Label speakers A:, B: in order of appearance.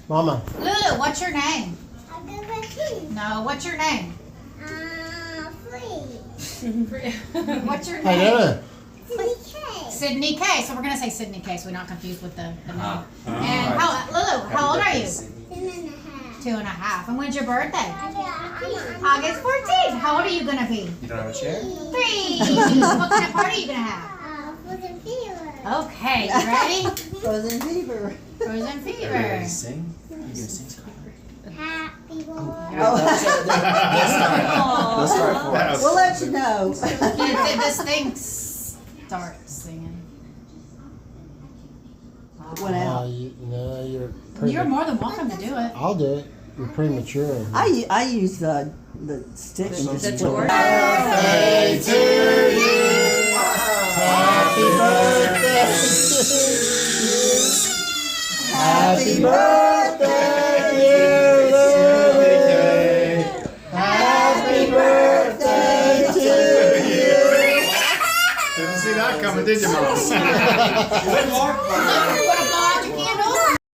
A: Mama.
B: Lulu, what's your name? No, what's your name? What's your
A: Hey,
B: name?
A: Lulu.
B: Sydney K. So we're gonna say Sydney K, so we're not confused with the name. And Lulu, how old are you? 2.5. And when's your birthday? August 14th. How old are you gonna be?
C: You don't have a chair?
B: 3. What kind of party are you gonna have? Okay, you ready?
D: Frozen fever.
B: Frozen
C: Ready
B: fever.
C: to sing? You gonna sing something?
D: Oh.
C: Let's start for us.
D: We'll let you know.
B: Did this thing start singing?
D: Went out.
A: No, you're
B: You're more than welcome to do it.
A: I'll do it. You're premature.
D: I use the stick and just flip it.
A: Birthday to you. Happy birthday to you. Happy birthday, dear Lily. Happy birthday to you.
E: Didn't see that coming, did you, Mom?
B: Look,